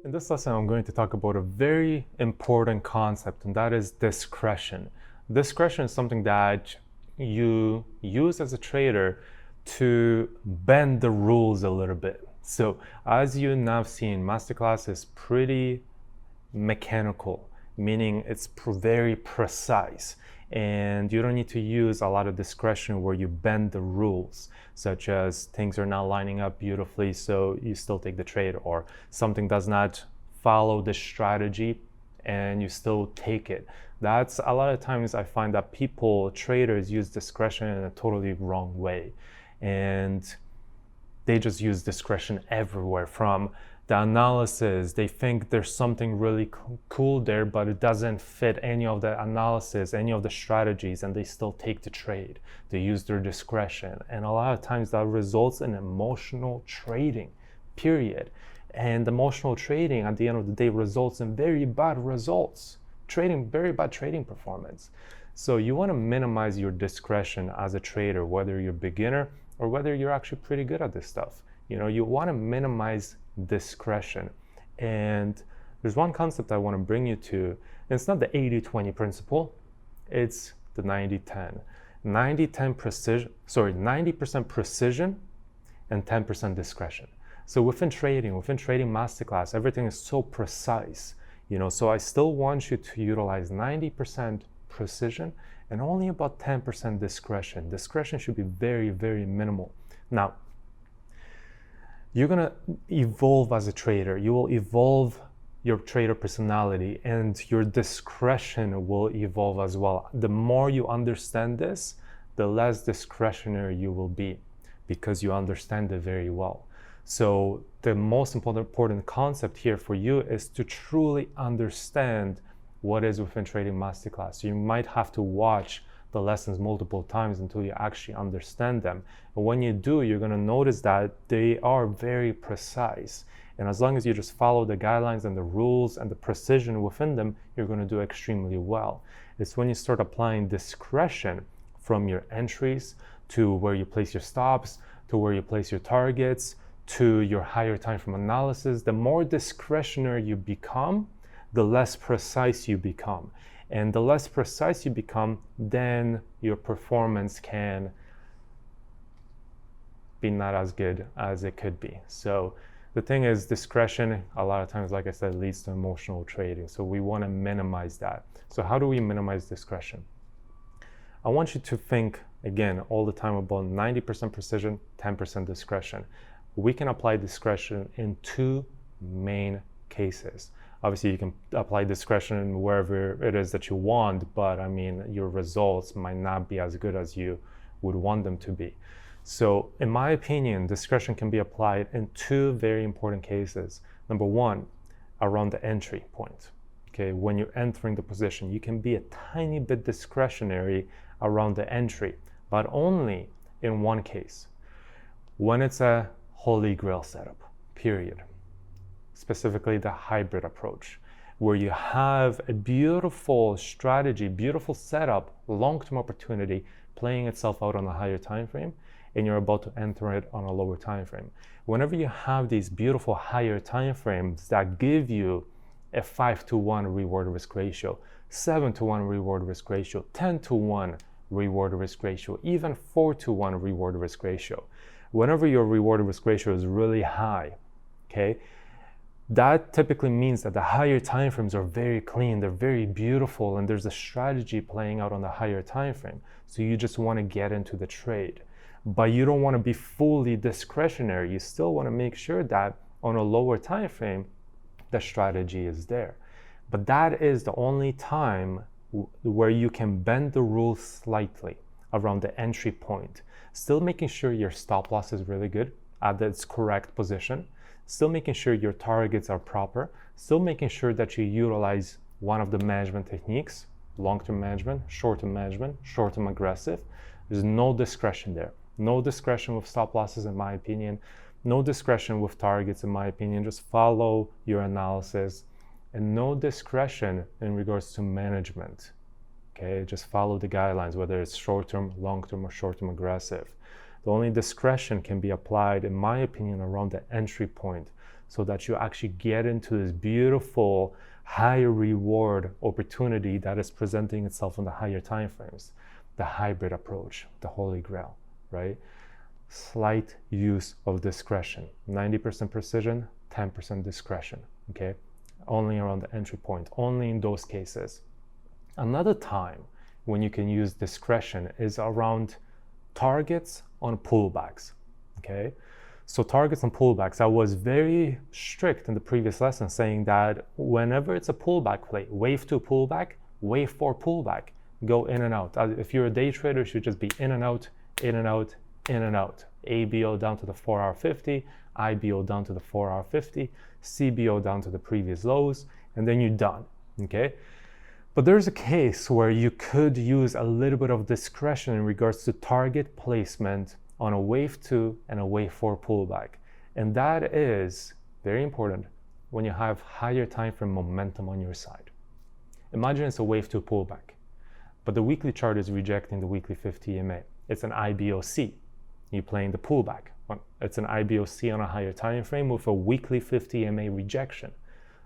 In this lesson, I'm going to talk about a very important concept, and that is discretion. Discretion is something that you use as a trader to bend the rules a little bit. So as you now seen, MasterClass is pretty mechanical, meaning it's very precise, and you don't need to use a lot of discretion where you bend the rules, such as things are not lining up beautifully so you still take the trade, or something does not follow the strategy and you still take it. That's a lot of times I find that traders use discretion in a totally wrong way, and they just use discretion everywhere. From the analysis, they think there's something really cool there, but it doesn't fit any of the analysis, any of the strategies, and they still take the trade. They use their discretion, and a lot of times that results in emotional trading, period. And emotional trading at the end of the day results in very bad results, very bad trading performance. So you want to minimize your discretion as a trader, whether you're a beginner or whether you're actually pretty good at this stuff. You want to minimize discretion. And there's one concept I want to bring you to, and it's not the 80-20 principle, it's the 90-10. 90% precision and 10% discretion. So within trading MasterClass, everything is so precise, so I still want you to utilize 90% precision and only about 10% discretion. Discretion should be very, very minimal. Now, you're gonna evolve as a trader. You will evolve your trader personality, and your discretion will evolve as well. The more you understand this, the less discretionary you will be, because you understand it very well. So the most important concept here for you is to truly understand what is within Trading MasterClass. You might have to watch the lessons multiple times until you actually understand them. And when you do, you're going to notice that they are very precise. And as long as you just follow the guidelines and the rules and the precision within them, you're going to do extremely well. It's when you start applying discretion from your entries to where you place your stops, to where you place your targets, to your higher time frame analysis. The more discretionary you become, the less precise you become. And the less precise you become, then your performance can be not as good as it could be. So the thing is, discretion, a lot of times, like I said, leads to emotional trading. So we want to minimize that. So how do we minimize discretion? I want you to think, again, all the time about 90% precision, 10% discretion. We can apply discretion in two main cases. Obviously, you can apply discretion wherever it is that you want, but your results might not be as good as you would want them to be. So in my opinion, discretion can be applied in two very important cases. Number one, around the entry point. Okay, when you're entering the position, you can be a tiny bit discretionary around the entry, but only in one case. When it's a holy grail setup, period. Specifically the hybrid approach, where you have a beautiful strategy, beautiful setup, long-term opportunity playing itself out on a higher time frame, and you're about to enter it on a lower time frame. Whenever you have these beautiful higher time frames that give you a 5-to-1 reward-risk ratio, 7-to-1 reward-risk ratio, 10-to-1 reward-risk ratio, even 4-to-1 reward-risk ratio. Whenever your reward-risk ratio is really high, okay, that typically means that the higher time frames are very clean, they're very beautiful, and there's a strategy playing out on the higher time frame. So you just want to get into the trade. But you don't want to be fully discretionary. You still want to make sure that on a lower time frame, the strategy is there. But that is the only time where you can bend the rules slightly around the entry point. Still making sure your stop loss is really good at its correct position. Still making sure your targets are proper, still making sure that you utilize one of the management techniques, long-term management, short-term aggressive. There's no discretion there. No discretion with stop losses, in my opinion. No discretion with targets, in my opinion. Just follow your analysis, and no discretion in regards to management. Okay, just follow the guidelines, whether it's short-term, long-term, or short-term aggressive. The only discretion can be applied, in my opinion, around the entry point. so that you actually get into this beautiful high reward opportunity that is presenting itself in the higher time frames, the hybrid approach, the holy grail, right? Slight use of discretion, 90% precision, 10% discretion, okay? Only around the entry point, only in those cases. Another time when you can use discretion is around targets on pullbacks, okay? So targets on pullbacks, I was very strict in the previous lesson saying that whenever it's a pullback play, wave 2 pullback, wave 4 pullback, go in and out. If you're a day trader, it should just be in and out, in and out, in and out. ABO down to the 4-hour 50, IBO down to the 4-hour 50, CBO down to the previous lows, and then you're done, okay? But there's a case where you could use a little bit of discretion in regards to target placement on a wave 2 and a wave 4 pullback. And that is very important when you have higher time frame momentum on your side. Imagine it's a wave 2 pullback, but the weekly chart is rejecting the weekly 50 EMA. It's an IBOC. You're playing the pullback. It's an IBOC on a higher time frame with a weekly 50 EMA rejection.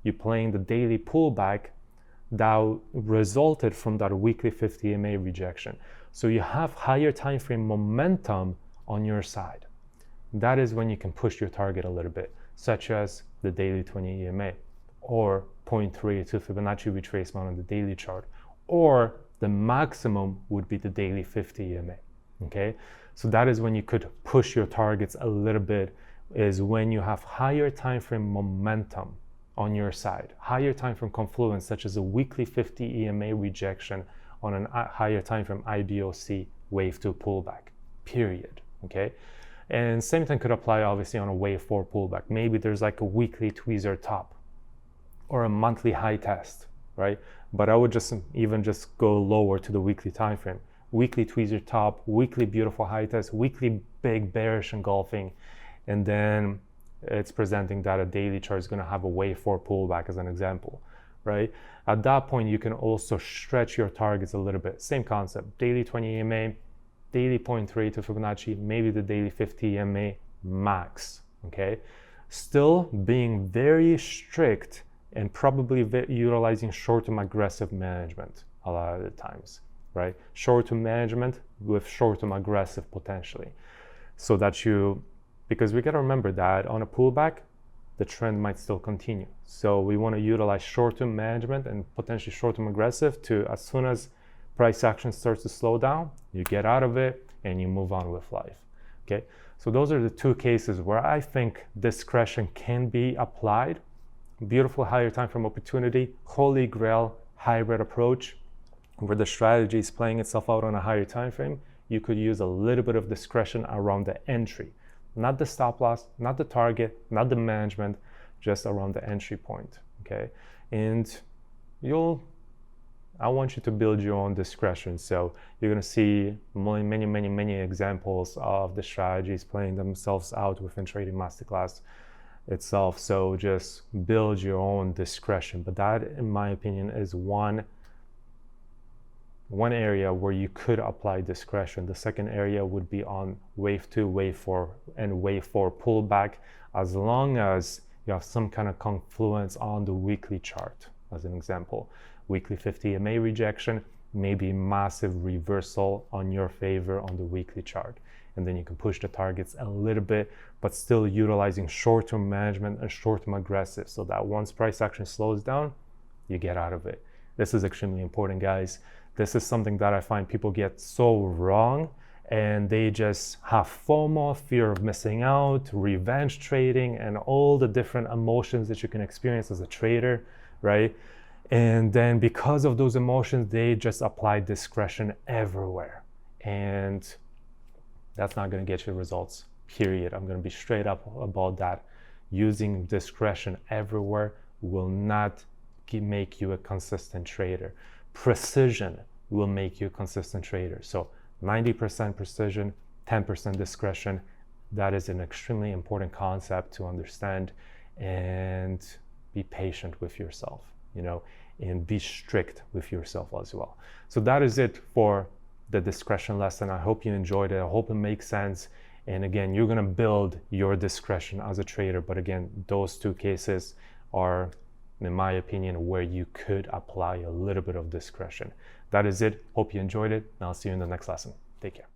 You're playing the daily pullback that resulted from that weekly 50 EMA rejection. So you have higher time frame momentum on your side. That is when you can push your target a little bit, such as the daily 20 EMA or 0.32 Fibonacci retracement on the daily chart, or the maximum would be the daily 50 EMA, okay? So that is when you could push your targets a little bit, is when you have higher time frame momentum on your side, higher time frame confluence, such as a weekly 50 EMA rejection on a higher time frame IBOC wave 2 pullback, period, okay? And same thing could apply obviously on a wave 4 pullback. Maybe there's like a weekly tweezer top or a monthly high test, right? But I would just go lower to the weekly time frame. Weekly tweezer top, weekly beautiful high test, weekly big bearish engulfing, and then it's presenting that a daily chart is going to have a wave 4 pullback as an example, right? At that point, you can also stretch your targets a little bit. Same concept, daily 20 EMA, daily 0.3 to Fibonacci, maybe the daily 50 EMA max, okay? Still being very strict and probably utilizing short-term aggressive management a lot of the times, right? Short-term management with short-term aggressive potentially. So that because we got to remember that on a pullback, the trend might still continue. So we want to utilize short-term management and potentially short-term aggressive to, as soon as price action starts to slow down, you get out of it and you move on with life, okay? So those are the two cases where I think discretion can be applied. Beautiful higher time frame opportunity, holy grail hybrid approach, where the strategy is playing itself out on a higher time frame. You could use a little bit of discretion around the entry, not the stop loss, not the target, not the management, just around the entry point, okay? And I want you to build your own discretion. So you're gonna see many examples of the strategies playing themselves out within Trading MasterClass itself. So just build your own discretion. But that, in my opinion, is one area where you could apply discretion. The second area would be on wave 2, wave 4, and wave 4 pullback, as long as you have some kind of confluence on the weekly chart, as an example. Weekly 50 EMA rejection, maybe massive reversal on your favor on the weekly chart. And then you can push the targets a little bit, but still utilizing short-term management and short-term aggressive, so that once price action slows down, you get out of it. This is extremely important, guys. This is something that I find people get so wrong, and they just have FOMO, fear of missing out, revenge trading, and all the different emotions that you can experience as a trader, right? And then because of those emotions, they just apply discretion everywhere. And that's not going to get you results, period. I'm going to be straight up about that. Using discretion everywhere will not make you a consistent trader. Precision will make you a consistent trader. So 90% precision, 10% discretion. That is an extremely important concept to understand, and be patient with yourself, and be strict with yourself as well. So that is it for the discretion lesson. I hope you enjoyed it. I hope it makes sense. And again, you're going to build your discretion as a trader. But again, those two cases are, in my opinion, where you could apply a little bit of discretion. That is it. Hope you enjoyed it, and I'll see you in the next lesson. Take care.